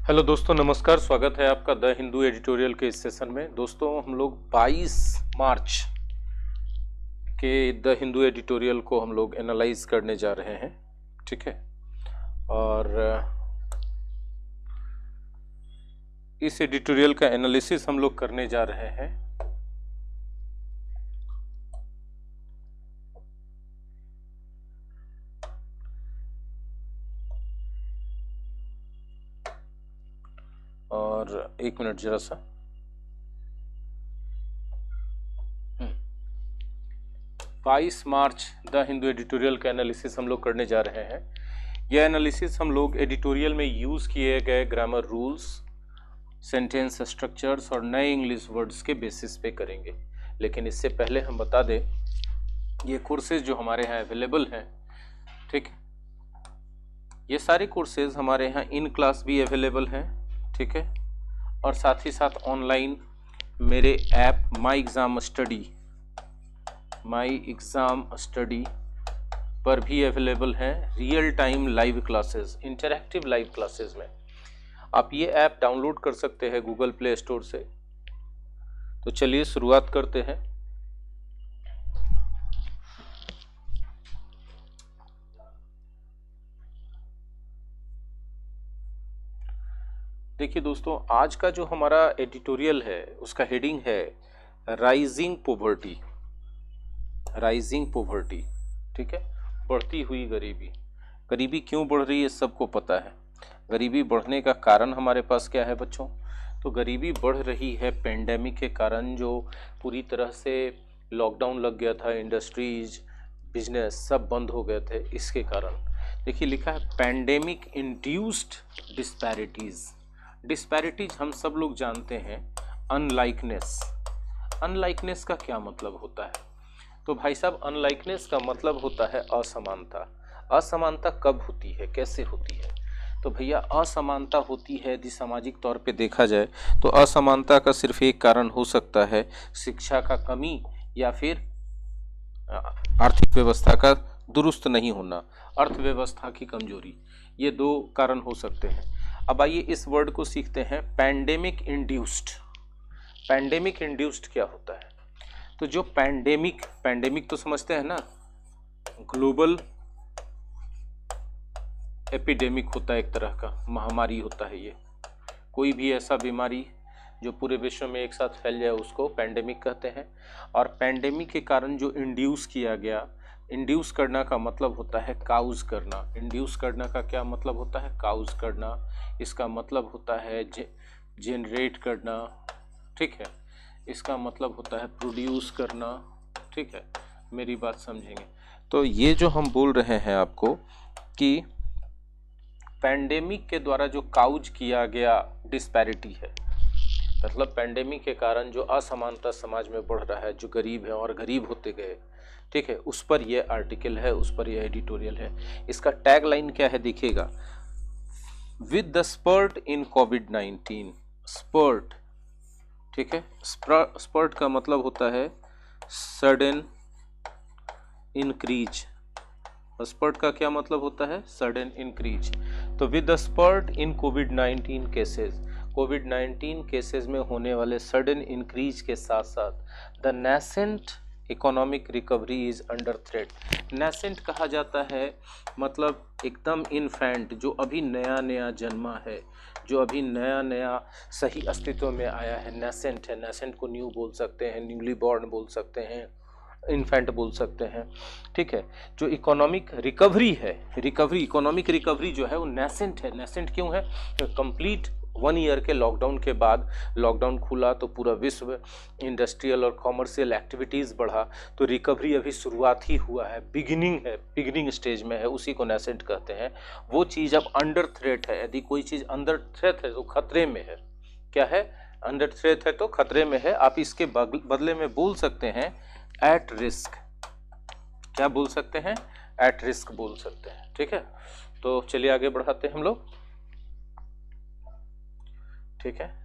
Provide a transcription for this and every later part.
Hello दोस्तों, नमस्कार। स्वागत है आपका द हिंदू एडिटोरियल के इस सेशन में। दोस्तों, हम लोग 22 मार्च के द हिंदू एडिटोरियल को हम लोग एनालाइज करने जा रहे हैं। ठीक है, और इस एडिटोरियल का एनालिसिस हम लोग करने जा रहे हैं और एक मिनट जरा सा 22 मार्च द हिंदू एडिटोरियल का एनालिसिस हम लोग करने जा रहे हैं। यह एनालिसिस हम लोग एडिटोरियल में यूज़ किए गए ग्रामर रूल्स, सेंटेंस स्ट्रक्चर्स और नए इंग्लिश वर्ड्स के बेसिस पे करेंगे। लेकिन इससे पहले हम बता दें, ये कोर्सेज जो हमारे यहाँ अवेलेबल हैं, ठीक, ये सारे कोर्सेज हमारे यहाँ इन क्लास भी अवेलेबल हैं। ठीक है, और साथ ही साथ ऑनलाइन मेरे ऐप माई एग्ज़ाम स्टडी पर भी अवेलेबल हैं real time live classes, interactive live classes में। आप ये ऐप डाउनलोड कर सकते हैं गूगल प्ले स्टोर से। तो चलिए शुरुआत करते हैं। देखिए दोस्तों, आज का जो हमारा एडिटोरियल है उसका हेडिंग है राइजिंग पोवर्टी। ठीक है, बढ़ती हुई गरीबी। गरीबी क्यों बढ़ रही है सबको पता है। गरीबी बढ़ने का कारण हमारे पास क्या है बच्चों? तो गरीबी बढ़ रही है पेंडेमिक के कारण, जो पूरी तरह से लॉकडाउन लग गया था, इंडस्ट्रीज, बिजनेस सब बंद हो गए थे, इसके कारण। देखिए लिखा है पेंडेमिक इंड्यूस्ड डिस्पैरिटीज हम सब लोग जानते हैं। अनलाइकनेस का क्या मतलब होता है? तो भाई साहब, अनलाइकनेस का मतलब होता है असमानता। असमानता कब होती है, कैसे होती है? तो भैया असमानता होती है यदि सामाजिक तौर पे देखा जाए तो असमानता का सिर्फ एक कारण हो सकता है शिक्षा का कमी या फिर आर्थिक व्यवस्था का दुरुस्त नहीं होना, अर्थव्यवस्था की कमजोरी। ये दो कारण हो सकते हैं। अब आइए इस वर्ड को सीखते हैं, पैंडेमिक इंड्यूस्ड क्या होता है? तो जो पैंडेमिक तो समझते हैं ना, ग्लोबल एपिडेमिक होता है, एक तरह का महामारी होता है। ये कोई भी ऐसा बीमारी जो पूरे विश्व में एक साथ फैल जाए उसको पैंडेमिक कहते हैं। और पैंडेमिक के कारण जो इंड्यूस किया गया, इंड्यूस करना का मतलब होता है काउज करना। इंड्यूस करना का क्या मतलब होता है? काउज करना। इसका मतलब होता है जेनरेट करना। ठीक है, इसका मतलब होता है प्रोड्यूस करना। ठीक है, मेरी बात समझेंगे। तो ये जो हम बोल रहे हैं आपको कि पैंडेमिक के द्वारा जो काउज किया गया डिस्पैरिटी है, मतलब पैंडेमिक के कारण जो असमानता समाज में बढ़ रहा है, जो गरीब है और गरीब होते गए, ठीक है, उस पर यह आर्टिकल है, उस पर यह एडिटोरियल है। इसका टैग लाइन क्या है देखिएगा, विद द स्पर्ट इन कोविड-19। स्पर्ट, ठीक है, स्पर्ट का मतलब होता है सडन इंक्रीज। स्पर्ट का क्या मतलब होता है? Sudden increase. तो विद द स्पर्ट इन कोविड-19 केसेस में होने वाले सडन इंक्रीज के साथ साथ the nascent economic recovery is under threat. Nascent कहा जाता है मतलब एकदम इन्फेंट, जो अभी नया नया जन्मा है, जो अभी नया नया सही अस्तित्व में आया है, नेसेंट है। नेसेंट को न्यू बोल सकते हैं, न्यूली बॉर्न बोल सकते हैं, इन्फेंट बोल सकते हैं। ठीक है, जो इकोनॉमिक रिकवरी है, इकोनॉमिक रिकवरी जो है वो नेसेंट है। नेसेंट क्यों है? कंप्लीट 1 ईयर के लॉकडाउन के बाद, लॉकडाउन खुला तो पूरा विश्व इंडस्ट्रियल और कॉमर्शियल एक्टिविटीज़ बढ़ा, तो रिकवरी अभी शुरुआत ही हुआ है, बिगिनिंग स्टेज में है, उसी को नेसेंट कहते हैं। वो चीज़ अब अंडर थ्रेट है। यदि कोई चीज़ अंडर थ्रेट है तो खतरे में है। क्या है? अंडर थ्रेट है तो खतरे में है। आप इसके बदले में बोल सकते हैं एट रिस्क। क्या बोल सकते हैं? एट रिस्क बोल सकते हैं। ठीक है, तो चलिए आगे बढ़ाते हैं हम लोग। ठीक है,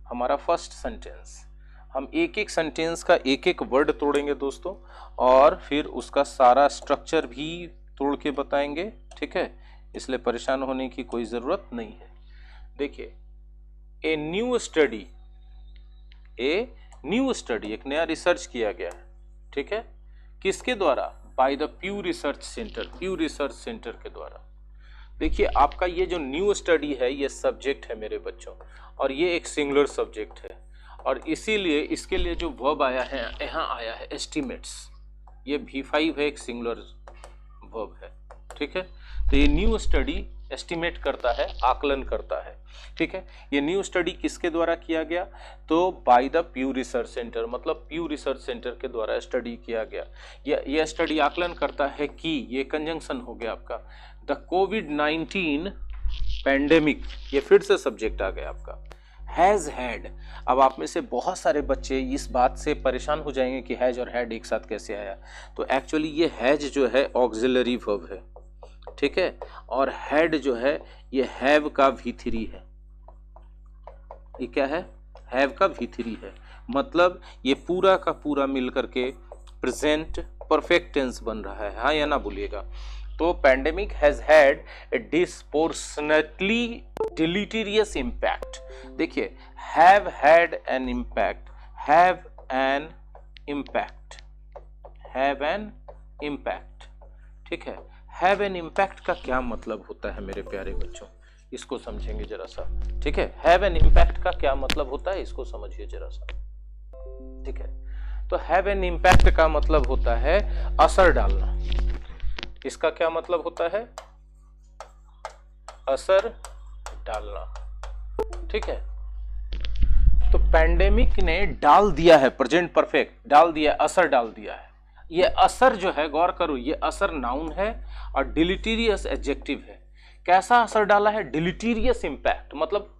हमारा फर्स्ट सेंटेंस, हम एक एक सेंटेंस का एक एक वर्ड तोड़ेंगे दोस्तों, और फिर उसका सारा स्ट्रक्चर भी तोड़ के बताएंगे। ठीक है, इसलिए परेशान होने की कोई ज़रूरत नहीं है। देखिए ए न्यू स्टडी एक नया रिसर्च किया गया है, ठीक है, किसके द्वारा? बाय द प्यू रिसर्च सेंटर के द्वारा। देखिए आपका ये जो न्यू स्टडी है ये सब्जेक्ट है मेरे बच्चों, और ये एक सिंगुलर सब्जेक्ट है, और इसीलिए इसके लिए जो वर्ब आया है यहाँ आया है एस्टिमेट्स, ये V5 है, एक सिंगुलर वर्ब है, ठीक है। तो ये न्यू स्टडी एस्टिमेट करता है, आकलन करता है, ठीक है। ये न्यू स्टडी किसके द्वारा किया गया? तो बाय द प्यू रिसर्च सेंटर, मतलब प्यू रिसर्च सेंटर के द्वारा स्टडी किया गया। यह स्टडी आकलन करता है कि, ये कंजंक्शन हो गया आपका, द कोविड-19 पैंडेमिक, ये फिर से सब्जेक्ट आ गया आपका, हैज हैड। अब आप में से बहुत सारे बच्चे इस बात से परेशान हो जाएंगे कि हैज और हैड एक साथ कैसे आया, तो एक्चुअली ये हैज जो है ऑक्सिलरी वर्ब है, ठीक है, और हैड जो है ये हैव का V3 है। ये क्या है? हैव का V3 है, मतलब ये पूरा का पूरा मिलकर के प्रेजेंट परफेक्ट टेंस बन रहा है, हाँ या ना बोलिएगा। तो pandemic has had a disproportionately deleterious impact. देखिए have had an impact, have an impact, have an impact, ठीक है। हैव एन इम्पैक्ट का क्या मतलब होता है मेरे प्यारे बच्चों, इसको समझेंगे जरा सा, ठीक है। हैव एन इम्पैक्ट का क्या मतलब होता है, इसको समझिए जरा सा, ठीक है। तो हैव एन इम्पैक्ट का मतलब होता है असर डालना। इसका क्या मतलब होता है? असर डालना, ठीक है। तो पैंडेमिक ने डाल दिया है, प्रेजेंट परफेक्ट डाल दिया, असर डाल दिया है। ये असर जो है, गौर करो, ये असर नाउन है और डिलीटेरियस एडजेक्टिव है। कैसा असर डाला है? डिलीटेरियस इंपैक्ट, मतलब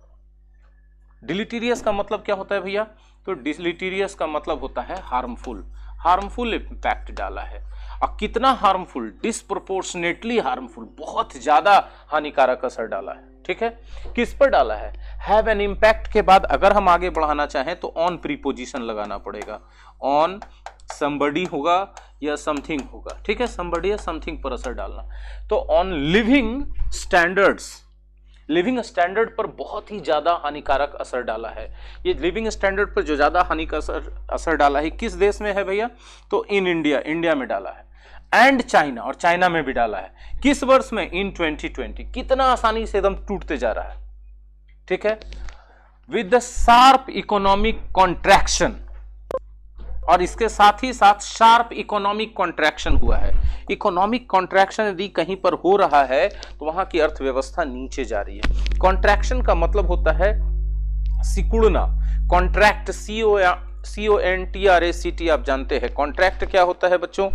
डिलीटेरियस का मतलब क्या होता है भैया? तो डिलीटेरियस का मतलब होता है हार्मफुल, हार्मफुल इंपैक्ट डाला है। और कितना हार्मफुल? डिस्प्रोपोर्शनेटली हार्मफुल, बहुत ज्यादा हानिकारक असर डाला है, ठीक है। किस पर डाला है? हैव एन इम्पैक्ट के बाद अगर हम आगे बढ़ाना चाहें तो ऑन प्रीपोजिशन लगाना पड़ेगा, ऑन somebody होगा या समथिंग होगा, ठीक है, somebody या समथिंग पर असर डालना। तो on living standards, living standard पर बहुत ही ज्यादा हानिकारक असर डाला है। ये लिविंग स्टैंडर्ड पर जो ज्यादा हानिकारक असर डाला है किस देश में है भैया? तो इन इंडिया, इंडिया में डाला है, एंड चाइना, और चाइना में भी डाला है। किस वर्ष में? इन 2020। कितना आसानी से एकदम टूटते जा रहा है, ठीक है, with the sharp economic contraction, और इसके साथ ही साथ शार्प इकोनॉमिक कॉन्ट्रैक्शन हुआ है। इकोनॉमिक कॉन्ट्रैक्शन यदि कहीं पर हो रहा है तो वहां की अर्थव्यवस्था नीचे जा रही है। कॉन्ट्रैक्शन का मतलब होता है सिकुड़ना, कॉन्ट्रैक्ट, CONTRACT आप जानते हैं। कॉन्ट्रैक्ट क्या होता है बच्चों?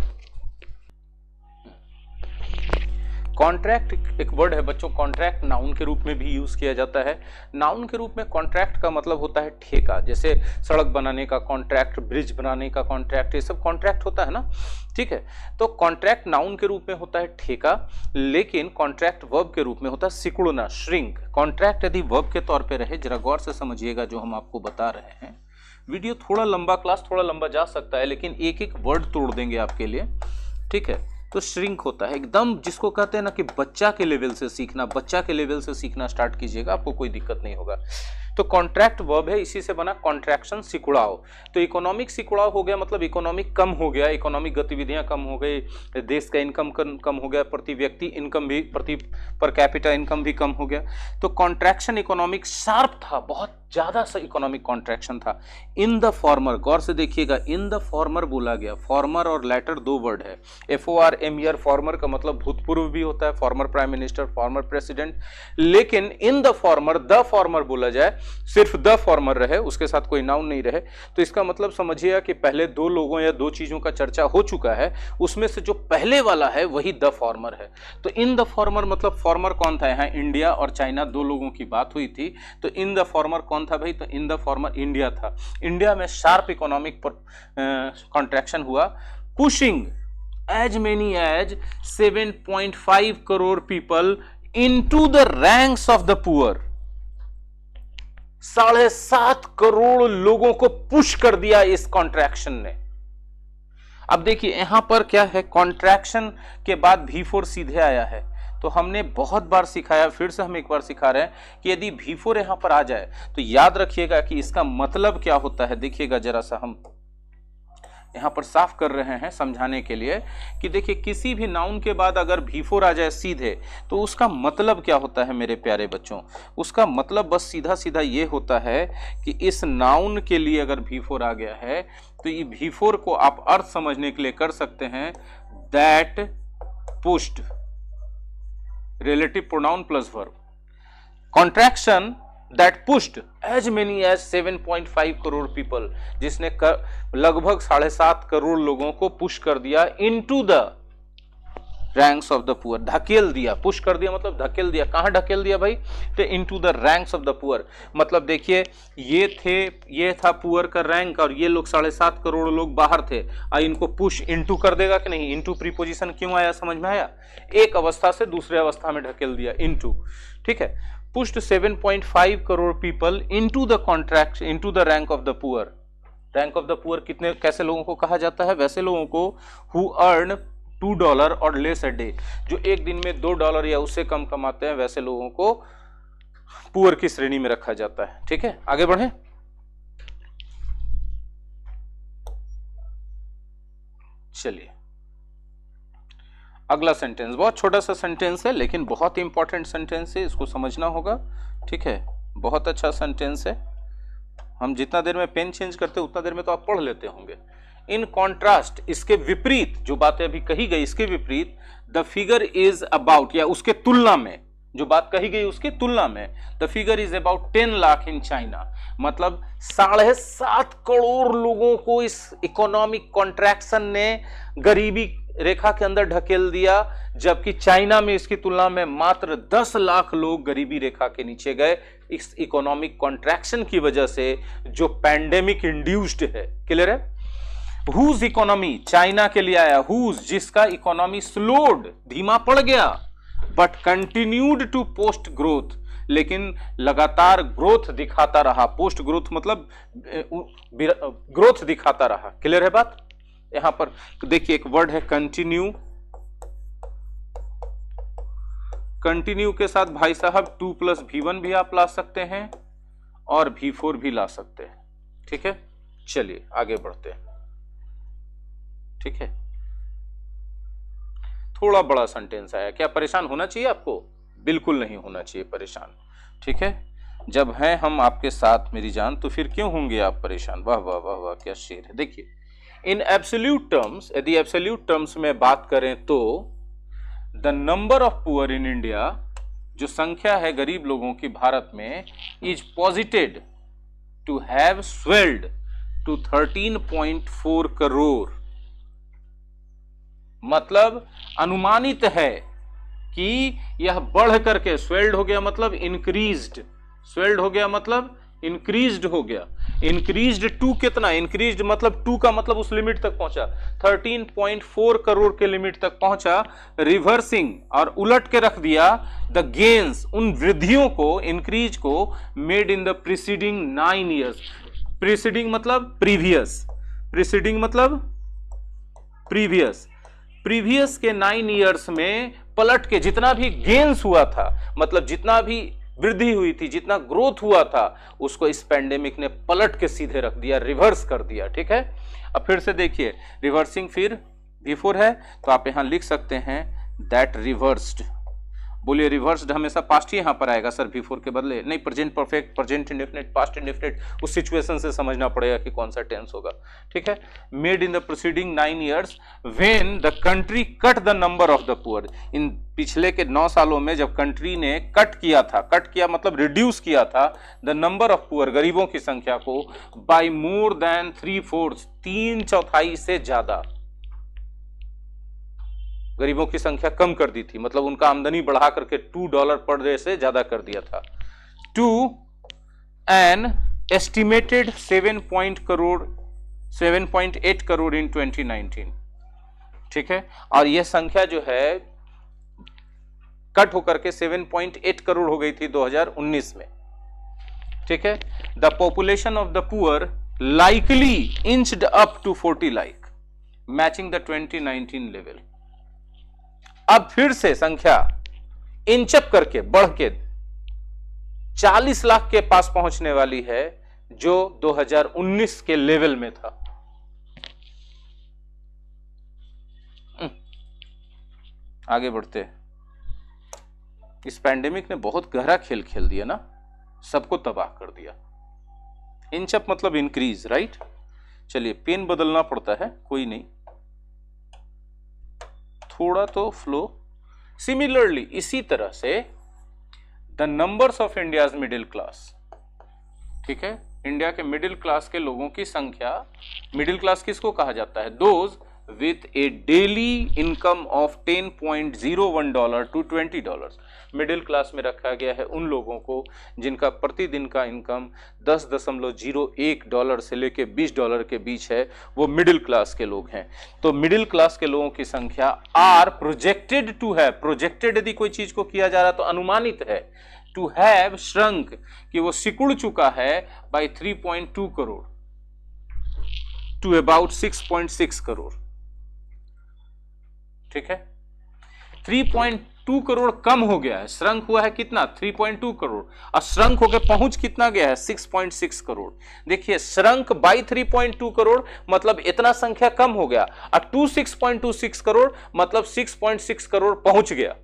कॉन्ट्रैक्ट एक वर्ड है बच्चों, कॉन्ट्रैक्ट नाउन के रूप में भी यूज किया जाता है। नाउन के रूप में कॉन्ट्रैक्ट का मतलब होता है ठेका, जैसे सड़क बनाने का कॉन्ट्रैक्ट, ब्रिज बनाने का कॉन्ट्रैक्ट, ये सब कॉन्ट्रैक्ट होता है ना, ठीक है। तो कॉन्ट्रैक्ट नाउन के रूप में होता है ठेका, लेकिन कॉन्ट्रैक्ट वर्ब के रूप में होता है सिकुड़ना, श्रिंक। कॉन्ट्रैक्ट यदि वर्ब के तौर पर रहे, जरा गौर से समझिएगा जो हम आपको बता रहे हैं। वीडियो थोड़ा लंबा, क्लास थोड़ा लंबा जा सकता है, लेकिन एक एक वर्ड तोड़ देंगे आपके लिए, ठीक है। तो श्रिंक होता है एकदम, जिसको कहते हैं ना कि बच्चा के लेवल से सीखना, बच्चा के लेवल से सीखना स्टार्ट कीजिएगा, आपको कोई दिक्कत नहीं होगा। तो कॉन्ट्रैक्ट वर्ब है, इसी से बना कॉन्ट्रैक्शन, सिकुड़ाव। तो इकोनॉमिक सिकुड़ाव हो गया, मतलब इकोनॉमिक कम हो गया, इकोनॉमिक गतिविधियां कम हो गई, देश का इनकम कम हो गया, प्रति व्यक्ति इनकम भी, प्रति पर कैपिटा इनकम भी कम हो गया। तो कॉन्ट्रैक्शन इकोनॉमिक शार्प था, बहुत ज्यादा सा इकोनॉमिक कॉन्ट्रैक्शन था। इन द फॉर्मर, गौर से देखिएगा, इन द फॉर्मर बोला गया, फॉर्मर और लेटर दो वर्ड है, FORMER। फॉर्मर का मतलब भूतपूर्व भी होता है, former prime minister, former president, लेकिन in the former, the former बोला जाए, सिर्फ द फॉर्मर रहे, उसके साथ कोई नाउन नहीं रहे, तो इसका मतलब समझिएगा कि पहले दो लोगों या दो चीजों का चर्चा हो चुका है, उसमें से जो पहले वाला है वही द फॉर्मर है। तो इन द फॉर्मर मतलब फॉर्मर कौन था? यहाँ इंडिया और चाइना दो लोगों की बात हुई थी, तो इन द फॉर्मर कौन था भाई? तो इन द फॉर्मर इंडिया था। इंडिया में शार्प इकोनॉमिक कॉन्ट्रैक्शन हुआ, pushing as many as 7.5 crore people into the ranks of the poor। 7.5 crore लोगों को पुश कर दिया इस कॉन्ट्रैक्शन ने। अब देखिए यहां पर क्या है, कॉन्ट्रैक्शन के बाद V4 सीधे आया है, तो हमने बहुत बार सिखाया, फिर से हम एक बार सिखा रहे हैं कि यदि V4 यहां पर आ जाए तो याद रखिएगा कि इसका मतलब क्या होता है। देखिएगा जरा सा, हम यहां पर साफ कर रहे हैं समझाने के लिए कि देखिए किसी भी नाउन के बाद अगर V4 आ जाए सीधे तो उसका मतलब क्या होता है मेरे प्यारे बच्चों। उसका मतलब बस सीधा सीधा ये होता है कि इस नाउन के लिए अगर V4 आ गया है तो ये V4 को आप अर्थ समझने के लिए कर सकते हैं that pushed, relative pronoun plus verb, contraction that pushed as many as 7.5 crore people, जिसने लगभग 7.5 करोड़ लोगों को पुश कर दिया into the ranks of the poor, धकेल दिया। पुश कर दिया मतलब धकेल दिया। कहां धकेल दिया भाई? तो into the ranks of the poor, मतलब देखिए ये था पुअर का रैंक और ये लोग 7.5 करोड़ लोग बाहर थे, इनको पुश इनटू कर देगा कि नहीं? इनटू प्रीपोजिशन क्यों आया, समझ में आया? एक अवस्था से दूसरे अवस्था में ढकेल दिया, इनटू। ठीक है, pushed 7.5 crore people into the contract into the rank of the poor। Rank of the poor कितने कैसे लोगों को कहा जाता है? वैसे लोगों को who earn $2 और लेस अ डे, जो एक दिन में $2 या उससे कम कमाते हैं, वैसे लोगों को पुअर की श्रेणी में रखा जाता है। ठीक है, आगे बढ़े। चलिए अगला सेंटेंस, बहुत छोटा सा सेंटेंस है लेकिन बहुत इंपॉर्टेंट सेंटेंस है, इसको समझना होगा। ठीक है, बहुत अच्छा सेंटेंस है। हम जितना देर में पेन चेंज करते हैं उतना देर में तो आप पढ़ लेते होंगे। इन कॉन्ट्रास्ट, इसके विपरीत, जो बातें अभी कही गई इसके विपरीत, द फिगर इज अबाउट, या उसके तुलना में, जो बात कही गई उसकी तुलना में, the figure is about 10 lakh in China, मतलब 7.5 करोड़ लोगों को इस इकोनॉमिक कॉन्ट्रैक्शन ने गरीबी रेखा के अंदर ढकेल दिया, जबकि चाइना में इसकी तुलना में मात्र 10 लाख लोग गरीबी रेखा के नीचे गए इस इकोनॉमिक कॉन्ट्रैक्शन की वजह से, जो पैंडेमिक इंड्यूस्ड है। क्लियर है? हुज इकोनॉमी, चाइना के लिए आया, हुज, जिसका इकोनॉमी स्लोड, धीमा पड़ गया, but continued to post growth, लेकिन लगातार ग्रोथ दिखाता रहा। पोस्ट ग्रोथ मतलब ग्रोथ दिखाता रहा। क्लियर है बात? यहां पर देखिए एक वर्ड है कंटिन्यू, कंटिन्यू के साथ भाई साहब 2 + V1 भी आप ला सकते हैं और V4 भी ला सकते हैं। ठीक है, चलिए आगे बढ़ते हैं। ठीक है, थोड़ा बड़ा सेंटेंस आया, क्या परेशान होना चाहिए आपको? बिल्कुल नहीं होना चाहिए परेशान। ठीक है, जब हैं हम आपके साथ मेरी जान, तो फिर क्यों होंगे आप परेशान? वाह वाह वाह वाह, क्या शेर है। देखिए, इन एब्सोल्यूट टर्म्स, यदि एब्सोल्यूट टर्म्स में बात करें तो the number of poor in India, जो संख्या है गरीब लोगों की भारत में, is posited to have swelled to 13.4 crore, मतलब अनुमानित है कि यह बढ़ करके, स्वेल्ड हो गया मतलब इंक्रीज्ड, स्वेल्ड हो गया मतलब इंक्रीज्ड हो गया। इंक्रीज्ड टू कितना? इंक्रीज्ड मतलब 2 का मतलब उस लिमिट तक पहुंचा, 13.4 करोड़ के लिमिट तक पहुंचा, रिवर्सिंग और उलट के रख दिया द गेन्स, उन वृद्धियों को, इंक्रीज को, made in the preceding 9 years. Preceding मतलब प्रीवियस, प्रीसीडिंग मतलब प्रीवियस, प्रीवियस के 9 ईयर्स में पलट के जितना भी गेन्स हुआ था, मतलब जितना भी वृद्धि हुई थी, जितना ग्रोथ हुआ था, उसको इस पैंडेमिक ने पलट के सीधे रख दिया, रिवर्स कर दिया। ठीक है, अब फिर से देखिए, रिवर्सिंग फिर V4 है तो आप यहां लिख सकते हैं दैट रिवर्स्ड। बोलिए रिवर्स्ड हमेशा पास्ट ही यहां पर आएगा सर V4 के बदले? नहीं, present perfect, present indefinite, past indefinite, उस सिचुएशन से समझना पड़ेगा कि कौन सा टेंस होगा। ठीक है, made in the preceding 9 years when the country cut the number of the poor, इन पिछले के 9 सालों में जब कंट्री ने कट किया था, कट किया मतलब रिड्यूस किया था, द नंबर ऑफ पुअर, गरीबों की संख्या को, बाय मोर देन 3/4, 3/4 से ज्यादा गरीबों की संख्या कम कर दी थी, मतलब उनका आमदनी बढ़ा करके $2 पर डे से ज्यादा कर दिया था, टू एन एस्टिमेटेड 7.8 करोड़ इन 2019। ठीक है, और यह संख्या जो है कट होकर के 7.8 करोड़ हो गई थी 2019 में। ठीक है, the population of the poor likely inched up to 40 lakh, matching the 2019 level. अब फिर से संख्या इंचअप करके बढ़ के 40 लाख के पास पहुंचने वाली है, जो 2019 के लेवल में था। आगे बढ़ते हैं। इस पैंडेमिक ने बहुत गहरा खेल खेल दिया ना, सबको तबाह कर दिया। इंचअप मतलब इंक्रीज, राइट। चलिए पेन बदलना पड़ता है, कोई नहीं, थोड़ा तो फ्लो। सिमिलरली इसी तरह से the numbers of India's middle class, ठीक है, इंडिया के मिडिल क्लास के लोगों की संख्या, मिडिल क्लास किसको कहा जाता है? Those with A daily income of $10.01 to $20। Middle class में रखा गया है उन लोगों को जिनका प्रतिदिन का इनकम $10.01 से लेके $20 के बीच है, वो मिडिल क्लास के लोग हैं। तो मिडिल क्लास के लोगों की संख्या आर प्रोजेक्टेड टू है, प्रोजेक्टेड यदि कोई चीज को किया जा रहा है तो अनुमानित है, टू हैव श्रंक, कि वो सिकुड़ चुका है by 3.2 crore to about 6.6 crore, ठीक है। 3.2 करोड़ कम हो गया है, श्रंक हुआ है कितना? 3.2 करोड़, और श्रंक होकर पहुंच कितना गया है? 6.6 करोड़। देखिए श्रंक बाई 3.2 करोड़ मतलब इतना संख्या कम हो गया, और 6.26 करोड़ मतलब 6.6 करोड़ पहुंच गया।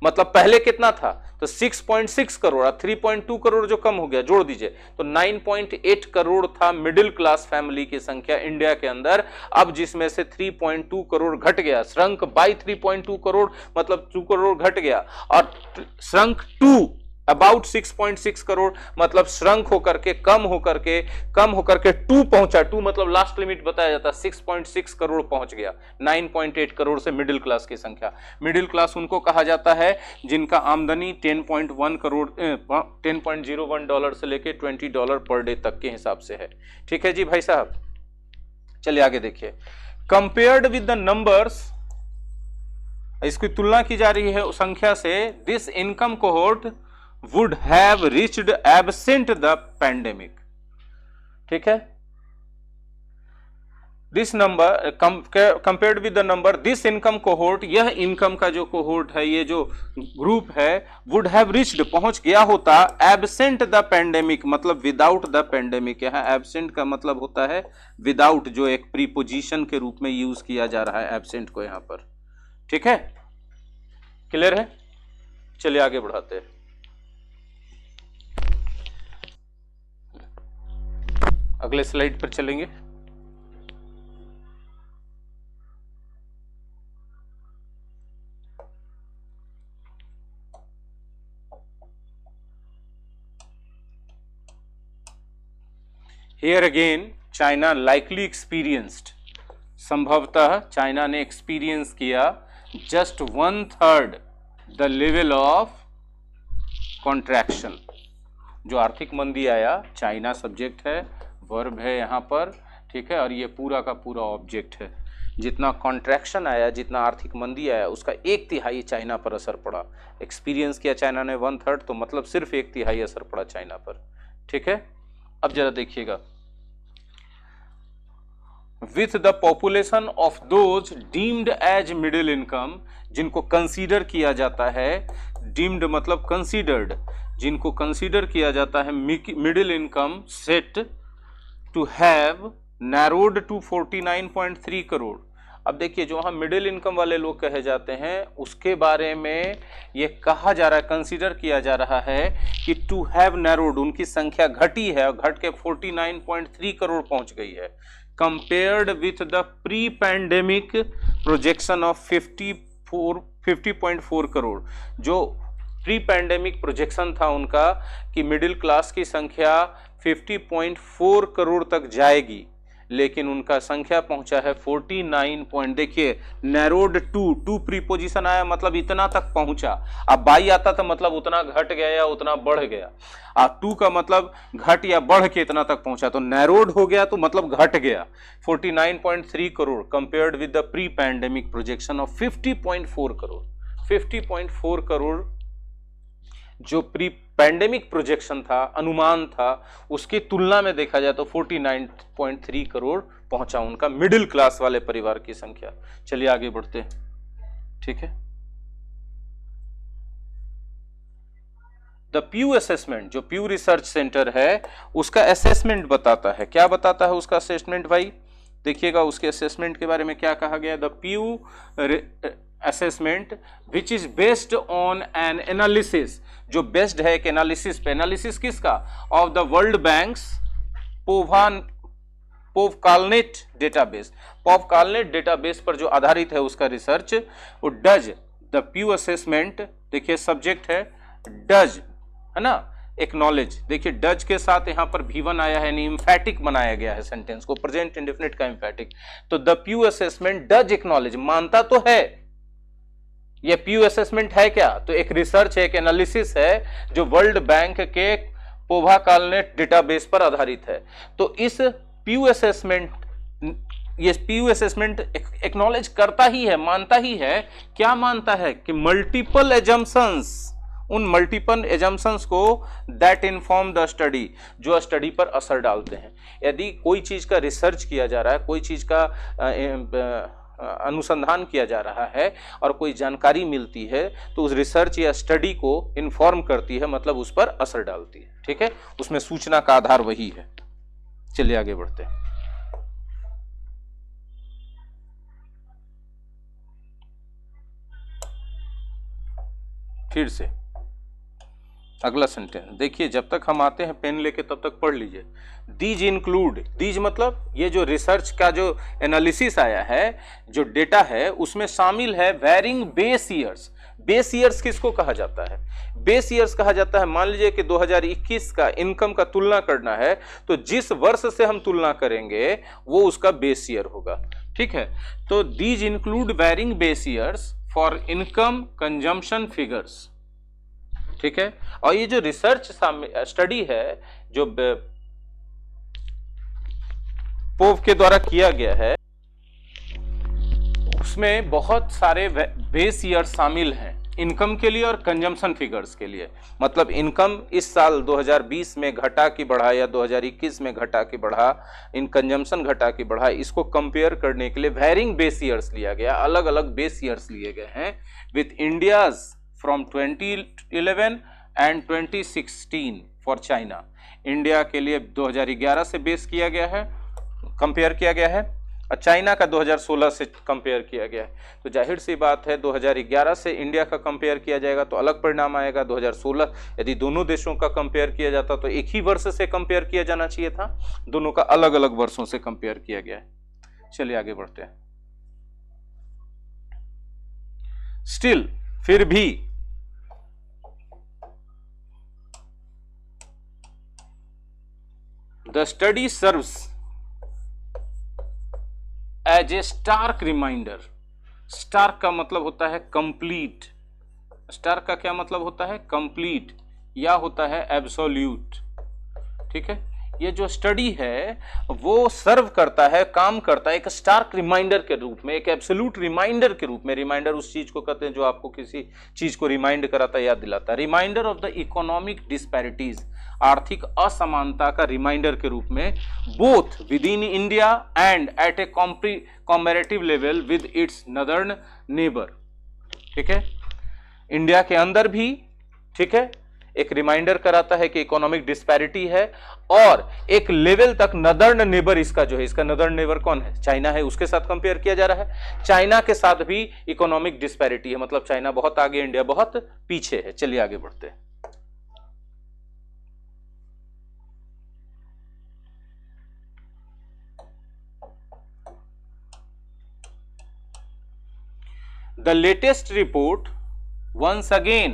मतलब पहले कितना था? तो 6.6 करोड़, 3.2 करोड़ जो कम हो गया, जोड़ दीजिए तो 9.8 करोड़ था मिडिल क्लास फैमिली की संख्या इंडिया के अंदर। अब जिसमें से 3.2 करोड़ घट गया, श्रंक बाई 3.2 करोड़ मतलब 2 करोड़ घट गया, और श्रंक टू अबाउट 6.6 करोड़ मतलब श्रंक होकर के कम होकर के 2 पहुंचा। 2 मतलब लास्ट लिमिट बताया जाता है, 6.6 करोड़ पहुंच गया। 9.8 करोड़ से मिडिल क्लास की संख्या। मिडिल क्लास उनको कहा जाता है जिनका आमदनी 10.1 करोड़ $10.01 से लेके $20 पर डे तक के हिसाब से है। ठीक है जी भाई साहब, चलिए आगे देखिए। कंपेयर्ड विद द नंबर्स, इसकी तुलना की जा रही है संख्या से, this income cohort would have reached absent the pandemic, ठीक है। This number compared with the number, this income cohort, यह इनकम का जो कोहोर्ट है, ये जो ग्रुप है, वुड हैव रिच्ड पहुंच गया होता, एबसेंट द पेंडेमिक मतलब विदाउट द पेंडेमिक। यहाँ एबसेंट का मतलब होता है विदाउट, जो एक प्रीपोजिशन के रूप में यूज किया जा रहा है एबसेंट को यहाँ पर, ठीक है। क्लियर है? चलिए आगे बढ़ाते हैं। अगले स्लाइड पर चलेंगे। Here again China likely experienced, संभवतः चाइना ने एक्सपीरियंस किया just 1/3 the level of contraction. जो आर्थिक मंदी आया, चाइना सब्जेक्ट है, वर्ब है यहाँ पर, ठीक है, और ये पूरा का पूरा ऑब्जेक्ट है। जितना कॉन्ट्रैक्शन आया, जितना आर्थिक मंदी आया, उसका 1/3 चाइना पर असर पड़ा। एक्सपीरियंस किया चाइना ने 1/3, तो मतलब सिर्फ 1/3 असर पड़ा चाइना पर, ठीक है। अब जरा देखिएगा, with the population of those deemed as middle income, जिनको कंसीडर किया जाता है, डीम्ड मतलब कंसीडर्ड, जिनको कंसीडर किया जाता है middle income set to have narrowed to 49.3 crore. अब देखिए, जो हम मिडिल इनकम वाले लोग कहे जाते हैं, उसके बारे में ये कहा जा रहा है, कंसीडर किया जा रहा है कि टू हैव नैरोड, उनकी संख्या घटी है और घट के 49.3 करोड़ पहुंच गई है, compared with the pre pandemic projection of 50.4 crore. जो प्री पैंडेमिक प्रोजेक्शन था उनका कि मिडिल क्लास की संख्या 50.4 करोड़ तक जाएगी, लेकिन उनका संख्या पहुंचा है 49 पॉइंट। देखिए नैरोड टू प्रीपोजिशन आया मतलब इतना तक पहुंचा, अब बाई आता था मतलब उतना घट गया या उतना बढ़ गया, और 2 का मतलब घट या बढ़ के इतना तक पहुंचा, तो नैरोड हो गया तो मतलब घट गया 49.3 crore compared with the pre pandemic projection of 50.4 crore. 50.4 crore जो प्री पैंडेमिक प्रोजेक्शन था, अनुमान था, उसकी तुलना में देखा जाए तो 49.3 करोड़ पहुंचा उनका मिडिल क्लास वाले परिवार की संख्या। चलिए आगे बढ़ते हैं, ठीक है। द प्यू असेसमेंट, जो प्यू रिसर्च सेंटर है उसका असेसमेंट बताता है। क्या बताता है उसका असेसमेंट भाई? देखिएगा उसके असेसमेंट के बारे में क्या कहा गया। The Pew assessment which is based on an analysis, जो बेस्ड है एक एनालिसिस पे। एनालिसिस किसका? Of the World Bank's PovcalNet database. PovcalNet database पर जो आधारित है उसका रिसर्च, वो डज द प्यू असेसमेंट, देखिए सब्जेक्ट है डज, है ना, एक्नॉलेज। देखिए डज के साथ यहां पर V1 आया है, यानी एम्फैटिक बनाया गया है सेंटेंस को, प्रेजेंट इंडेफिनिट का एम्फैटिक। तो the Pew assessment does acknowledge, मानता तो है। ये प्यू असेसमेंट है क्या? तो एक रिसर्च है, एक एनालिसिस है जो वर्ल्ड बैंक के पोवकालनेट डेटाबेस पर आधारित है। तो इस प्यू असेसमेंट, ये प्यू असेसमेंट एक्नॉलेज करता ही है, मानता ही है। क्या मानता है? कि मल्टीपल एजम्पशंस, उन मल्टीपल एजम्पशंस को दैट इन्फॉर्म द स्टडी, जो स्टडी पर असर डालते हैं। यदि कोई चीज का रिसर्च किया जा रहा है, कोई चीज का अनुसंधान किया जा रहा है और कोई जानकारी मिलती है, तो उस रिसर्च या स्टडी को इन्फॉर्म करती है, मतलब उस पर असर डालती है। ठीक है, उसमें सूचना का आधार वही है। चलिए आगे बढ़ते हैं। फिर से अगला सेंटेंस देखिए, जब तक हम आते हैं पेन लेके तब तक पढ़ लीजिए। दीज इंक्लूड, दीज मतलब ये जो रिसर्च का जो एनालिसिस आया है, जो डेटा है, उसमें शामिल है varying base years. Base years किसको कहा जाता है? बेस ईयर्स कहा जाता है, मान लीजिए कि 2021 का इनकम का तुलना करना है, तो जिस वर्ष से हम तुलना करेंगे वो उसका बेस ईयर होगा। ठीक है, तो these include varying base years for income consumption figures. ठीक है, और ये जो रिसर्च स्टडी है जो पोव के द्वारा किया गया है, उसमें बहुत सारे बेस ईयर शामिल हैं इनकम के लिए और कंजम्पशन फिगर्स के लिए। मतलब इनकम इस साल 2020 में घटा कि बढ़ा या 2021 में घटा कि बढ़ा, इन कंजम्पशन घटा कि बढ़ा, इसको कंपेयर करने के लिए वेरिंग बेस ईयर्स लिया गया, अलग अलग बेस ईयर्स लिए गए हैं with India's from 2011 and 2016 for China. India के लिए 2011 से बेस किया गया है, कंपेयर किया गया है, और चाइना का 2016 से कंपेयर किया गया है। तो जाहिर सी बात है 2011 से इंडिया का कंपेयर किया जाएगा तो अलग परिणाम आएगा। 2016 यदि दोनों देशों का कंपेयर किया जाता तो एक ही वर्ष से कंपेयर किया जाना चाहिए था, दोनों का अलग अलग वर्षों से कंपेयर किया गया है। चलिए आगे बढ़ते हैं। स्टिल, फिर भी, the study serves as a stark reminder. Stark का मतलब होता है कंप्लीट। स्टार्क का क्या मतलब होता है? कंप्लीट, या होता है एब्सोल्यूट। ठीक है, ये जो स्टडी है वो सर्व करता है, काम करता है एक स्टार्क रिमाइंडर के रूप में, एक एब्सोल्यूट रिमाइंडर के रूप में। रिमाइंडर उस चीज को कहते हैं जो आपको किसी चीज को रिमाइंड कराता है, याद दिलाता है। Reminder of the economic disparities, आर्थिक असमानता का रिमाइंडर के रूप में, both within India and at a comparative level with its northern neighbour. ठीक है, इंडिया के अंदर भी, ठीक है, एक रिमाइंडर कराता है कि इकोनॉमिक डिस्पैरिटी है, और एक लेवल तक नदर्न नेबर इसका जो है, इसका नदर्न नेबर कौन है? चाइना है, उसके साथ कंपेयर किया जा रहा है। चाइना के साथ भी इकोनॉमिक डिस्पैरिटी है, मतलब चाइना बहुत आगे, इंडिया बहुत पीछे है। चलिए आगे बढ़ते हैं। The latest report once again,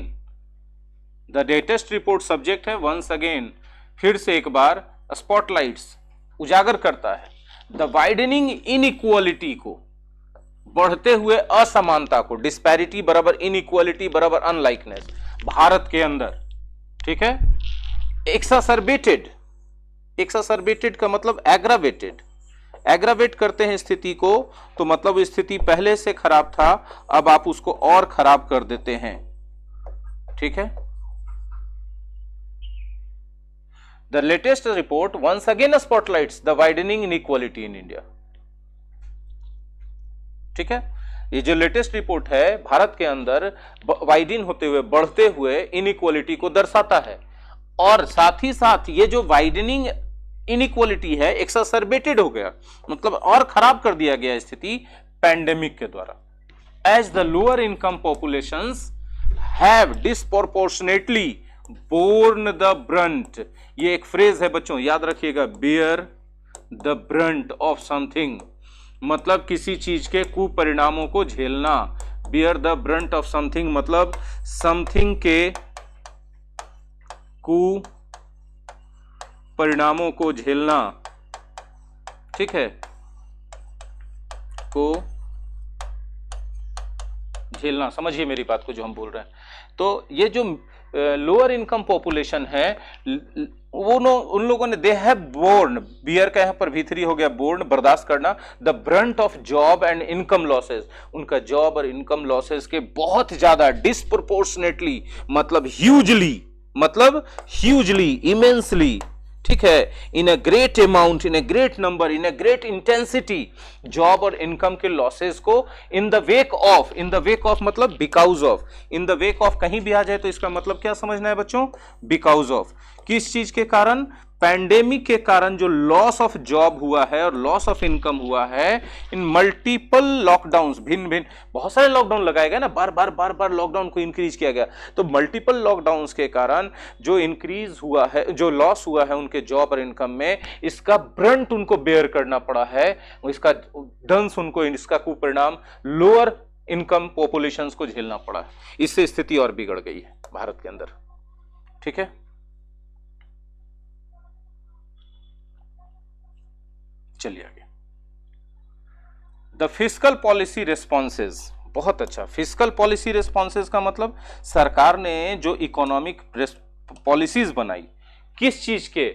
the latest report subject है, once again फिर से एक बार, स्पॉटलाइट्स उजागर करता है द वाइडनिंग इनइक्वालिटी को, बढ़ते हुए असमानता को। डिस्पैरिटी बराबर इनइक्वालिटी बराबर अनलाइकनेस, भारत के अंदर। ठीक है, एक्सासर्बेटेड, एक्सासर्बेटेड का मतलब एग्रावेटेड, एग्रावेट करते हैं स्थिति को, तो मतलब स्थिति पहले से खराब था, अब आप उसको और खराब कर देते हैं। ठीक है, the latest report once again spotlights the widening inequality in India. ठीक है, ये जो लेटेस्ट रिपोर्ट है भारत के अंदर वाइडन होते हुए, बढ़ते हुए इनइक्वालिटी को दर्शाता है। और साथ ही साथ ये जो वाइडनिंग इनइक्वालिटी है एक्सरबेटेड हो गया, मतलब और खराब कर दिया गया स्थिति पैंडेमिक के द्वारा। As the lower income populations have disproportionately borne the brunt, ये एक फ्रेज है बच्चों, याद रखिएगा, bear the brunt of something, मतलब किसी चीज के कुपरिणामों को झेलना। Bear the brunt of something मतलब समथिंग के कुपरिणामों को झेलना, ठीक है, को झेलना। समझिए मेरी बात को जो हम बोल रहे हैं। तो ये जो लोअर इनकम पॉपुलेशन है, उन लोगों ने दे हैव बोर्न, बियर का यहां पर भीतरी हो गया बोर्न, बर्दाश्त करना, the brunt of job and income losses, उनका जॉब और इनकम लॉसेस के बहुत ज्यादा, डिस्प्रोपोर्शनेटली मतलब ह्यूजली, इमेंसली, ठीक है, in a great amount, in a great number, in a great intensity, job और इनकम के लॉसेस को इन द वेक ऑफ मतलब because of, in the wake of कहीं भी आ जाए तो इसका मतलब क्या समझना है बच्चों, बिकॉज ऑफ, किस चीज के कारण, पैंडेमिक के कारण जो लॉस ऑफ जॉब हुआ है और लॉस ऑफ इनकम हुआ है, इन मल्टीपल लॉकडाउन्स, भिन्न बहुत सारे लॉकडाउन लगाए गए ना, बार बार लॉकडाउन को इंक्रीज किया गया, तो मल्टीपल लॉकडाउन्स के कारण जो इंक्रीज हुआ है, जो लॉस हुआ है उनके जॉब और इनकम में, इसका ब्रंट उनको बेयर करना पड़ा है, इसका दंश उनको, इसका कुपरिणाम लोअर इनकम पॉपुलेशंस को झेलना पड़ा है। इससे स्थिति और बिगड़ गई है भारत के अंदर, ठीक है। चलिए आगे, द फिस्कल पॉलिसी रेस्पॉन्सेज, बहुत अच्छा। फिस्कल पॉलिसी रेस्पॉन्सेज का मतलब सरकार ने जो इकोनॉमिक पॉलिसीज बनाई, किस चीज के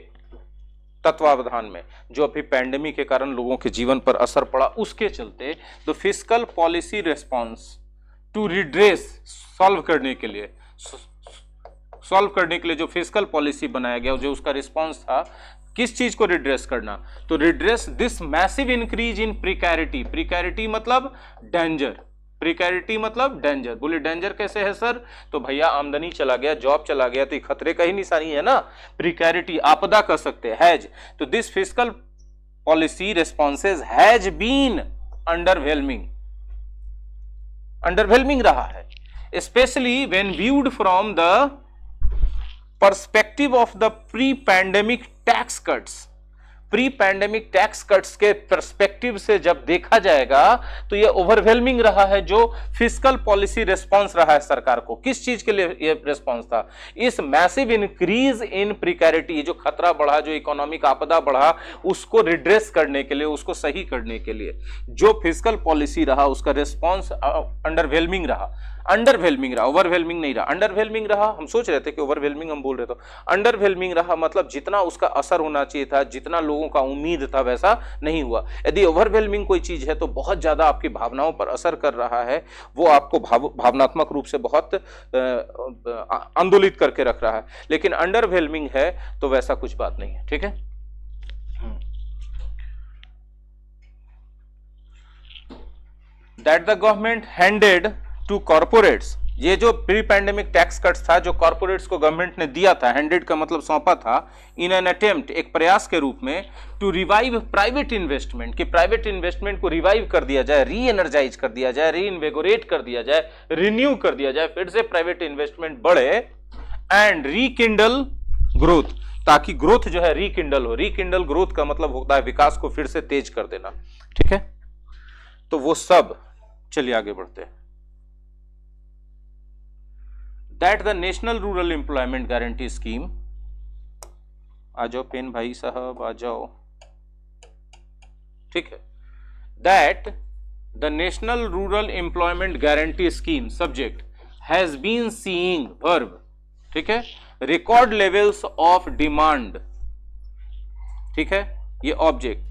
तत्वावधान में, जो अभी पैंडेमिक के कारण लोगों के जीवन पर असर पड़ा उसके चलते, the fiscal policy response to redress, solve करने के लिए जो फिस्कल पॉलिसी बनाया गया, जो उसका रिस्पॉन्स था, किस चीज को रिड्रेस करना, तो redress this massive increase in precarity मतलब डेंजर, प्रिकैरिटी मतलब डेंजर। बोले डेंजर कैसे है सर, तो भैया आमदनी चला गया, जॉब चला गया, तो खतरे का ही निशानी है ना, प्रिकैरिटी, आपदा कह सकते हैं, हैज। तो this fiscal policy responses has been underwhelming रहा है, specially when viewed from the perspective of the pre pandemic tax cuts के पर्सपेक्टिव से जब देखा जाएगा तो ये ओवरवेलमिंग रहा है, जो फिस्कल पॉलिसी रिस्पांस रहा है सरकार को। किस चीज के लिए ये रिस्पांस था, इस मैसिव इंक्रीज इन प्रिकैरिटी, जो खतरा बढ़ा, जो इकोनॉमिक आपदा बढ़ा, उसको रिड्रेस करने के लिए, उसको सही करने के लिए जो फिस्कल पॉलिसी रहा, उसका रिस्पांस अंडरवेलमिंग रहा, ओवरवेलमिंग नहीं रहा, अंडरवेलमिंग रहा। हम सोच रहे थे कि ओवरवेलमिंग हम बोल रहे थे, अंडरवेलमिंग रहा मतलब जितना उसका असर होना चाहिए था, जितना लोगों का उम्मीद था, वैसा नहीं हुआ। यदि ओवरवेलमिंग कोई चीज है तो बहुत ज्यादा आपकी भावनाओं पर असर कर रहा है, वो आपको भावनात्मक रूप से बहुत आंदोलित करके रख रहा है, लेकिन अंडरवेलमिंग है तो वैसा कुछ बात नहीं है, ठीक है। That the government handed to corporates, ये जो प्री पैंडेमिक टैक्स कट्स था जो कॉर्पोरेट्स को गवर्नमेंट ने दिया था, हैंडेड का मतलब सौंपा था, इन एन अटेम्प्ट, एक प्रयास के रूप में, टू रिवाइव प्राइवेट इन्वेस्टमेंट, कि प्राइवेट इन्वेस्टमेंट को रिवाइव कर दिया जाए, री एनर्जाइज कर दिया जाए, री इन्वेगोरेट कर दिया जाए, रिन्यू कर दिया जाए, फिर से प्राइवेट इन्वेस्टमेंट बढ़े, एंड रीकिंडल ग्रोथ, ताकि ग्रोथ जो है रीकिंडल हो। रीकिंडल ग्रोथ का मतलब होता है विकास को फिर से तेज कर देना, ठीक है। तो वो सब, चलिए आगे बढ़ते हैं। That the National Rural Employment Guarantee Scheme, आ जाओ पेन भाई साहब आ जाओ, ठीक है। That the National Rural Employment Guarantee Scheme subject has been seeing verb, ठीक है, record levels of demand, ठीक है, ये object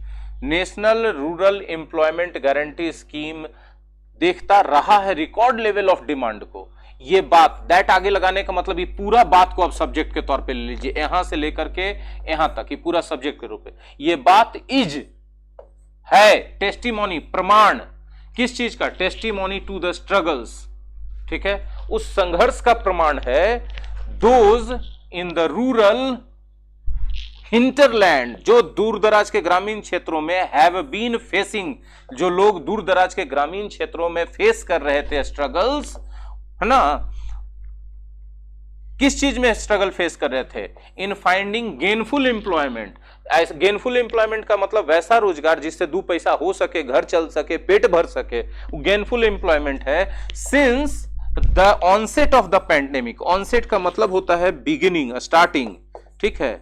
national rural employment guarantee scheme देखता रहा है रिकॉर्ड लेवल ऑफ डिमांड को। ये बात दैट आगे लगाने का मतलब ये पूरा बात को आप सब्जेक्ट के तौर पे ले लीजिए, यहां से लेकर के यहां तक, ये पूरा सब्जेक्ट के रूप में। ये बात इज है टेस्टिमोनी, प्रमाण, किस चीज का? टेस्टिमोनी टू द स्ट्रगल्स, ठीक है, उस संघर्ष का प्रमाण है। Those in the rural hinterland, जो दूर दराज के ग्रामीण क्षेत्रों में हैव बीन फेसिंग, जो लोग दूर दराज के ग्रामीण क्षेत्रों में फेस कर रहे थे स्ट्रगल्स, है ना, किस चीज में स्ट्रगल फेस कर रहे थे? In finding gainful employment. Gainful employment का मतलब वैसा रोजगार जिससे 2 पैसा हो सके, घर चल सके, पेट भर सके, वो गेनफुल एम्प्लॉयमेंट है। Since the onset of the pandemic, onset का मतलब होता है बिगिनिंग, स्टार्टिंग, ठीक है,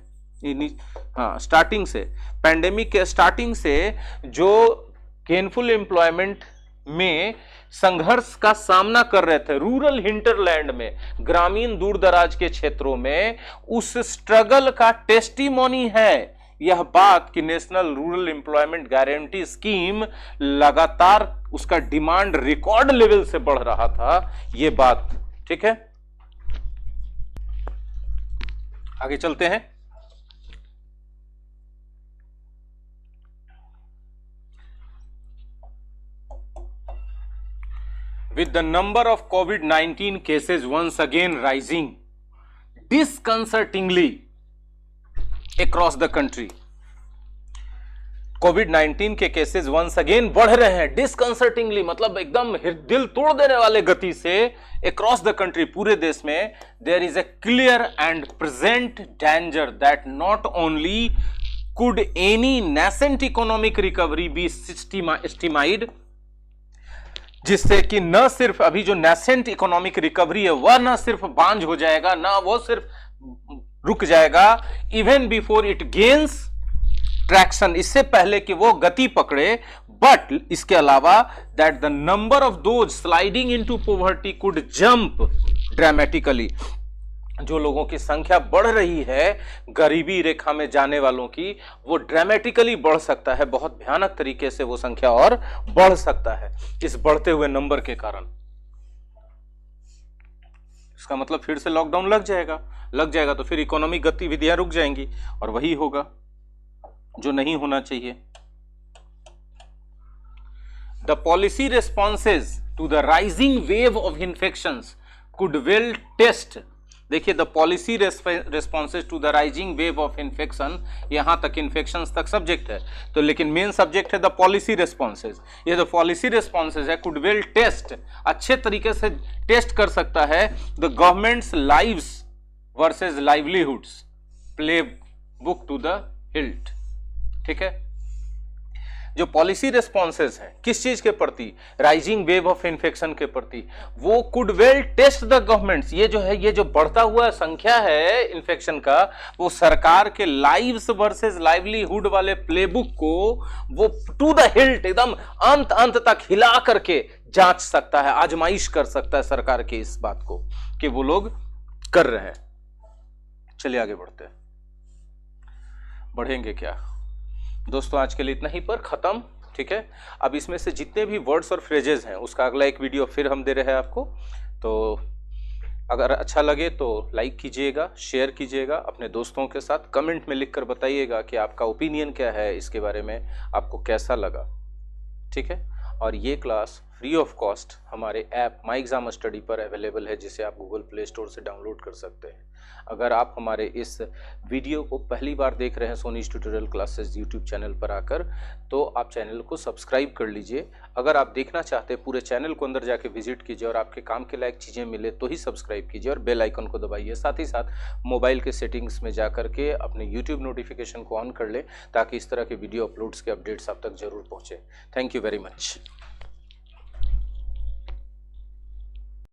हाँ, स्टार्टिंग से, पैंडेमिक के स्टार्टिंग से जो गेनफुल एम्प्लॉयमेंट में संघर्ष का सामना कर रहे थे रूरल हिंटरलैंड में, ग्रामीण दूर दराज के क्षेत्रों में, उस स्ट्रगल का टेस्टिमोनी है यह बात कि national rural employment guarantee scheme लगातार उसका डिमांड रिकॉर्ड लेवल से बढ़ रहा था, ये बात, ठीक है। आगे चलते हैं। With the number of COVID-19 cases once again rising disconcertingly across the country, कोविड-19 के केसेस वंस अगेन बढ़ रहे हैं, डिसकंसर्टिंगली मतलब एकदम दिल तोड़ देने वाले गति से अक्रॉस द कंट्री, पूरे देश में। There is a clear and present danger that not only could any nascent economic recovery be stymied, जिससे कि न सिर्फ अभी जो नेसेंट इकोनॉमिक रिकवरी है वह न सिर्फ बांझ हो जाएगा, ना वो सिर्फ रुक जाएगा, even before it gains traction, इससे पहले कि वो गति पकड़े, बट इसके अलावा that the number of those sliding into poverty could jump dramatically, जो लोगों की संख्या बढ़ रही है गरीबी रेखा में जाने वालों की, वो ड्रामेटिकली बढ़ सकता है, बहुत भयानक तरीके से वो संख्या और बढ़ सकता है इस बढ़ते हुए नंबर के कारण। इसका मतलब फिर से लॉकडाउन लग जाएगा तो फिर इकोनॉमिक गतिविधियां रुक जाएंगी और वही होगा जो नहीं होना चाहिए। The policy responses to the rising wave of infections could well test, देखिए the policy responses to the rising wave of infection, यहां तक इन्फेक्शन तक सब्जेक्ट है तो, लेकिन मेन सब्जेक्ट है द पॉलिसी रेस्पॉन्सेज। ये जो पॉलिसी रेस्पॉन्सेज है कुड वेल टेस्ट, अच्छे तरीके से टेस्ट कर सकता है the government's lives versus livelihoods, playbook to the hilt, ठीक है। जो पॉलिसी रेस्पॉन्सेज हैं किस चीज के प्रति? राइजिंग वेव ऑफ इन्फेक्शन के प्रति, वो could well test the government's, ये जो है, ये जो बढ़ता हुआ संख्या है इन्फेक्शन का, वो सरकार के लाइव्स वर्सेस लाइवलीहुड वाले प्लेबुक को वो टू द हिल्ट, एकदम अंत तक हिला करके जांच सकता है, आजमाइश कर सकता है सरकार के इस बात को कि वो लोग कर रहे हैं। चलिए आगे बढ़ते हैं, बढ़ेंगे क्या दोस्तों, आज के लिए इतना ही पर खत्म, ठीक है। अब इसमें से जितने भी वर्ड्स और फ्रेजेस हैं उसका अगला एक वीडियो फिर हम दे रहे हैं आपको, तो अगर अच्छा लगे तो लाइक कीजिएगा, शेयर कीजिएगा अपने दोस्तों के साथ, कमेंट में लिखकर बताइएगा कि आपका ओपिनियन क्या है, इसके बारे में आपको कैसा लगा, ठीक है। और ये क्लास फ्री ऑफ कॉस्ट हमारे ऐप माई एग्जाम स्टडी पर अवेलेबल है, जिसे आप गूगल प्ले स्टोर से डाउनलोड कर सकते हैं। अगर आप हमारे इस वीडियो को पहली बार देख रहे हैं सोनीज ट्यूटोरियल क्लासेस यूट्यूब चैनल पर आकर, तो आप चैनल को सब्सक्राइब कर लीजिए। अगर आप देखना चाहते हैं पूरे चैनल को अंदर जाके विजिट कीजिए और आपके काम के लायक चीज़ें मिले तो ही सब्सक्राइब कीजिए और बेल आइकन को दबाइए। साथ ही साथ मोबाइल के सेटिंग्स में जाकर के अपने यूट्यूब नोटिफिकेशन को ऑन कर लें ताकि इस तरह के वीडियो अपलोड्स के अपडेट्स आप तक जरूर पहुँचे। Thank you very much.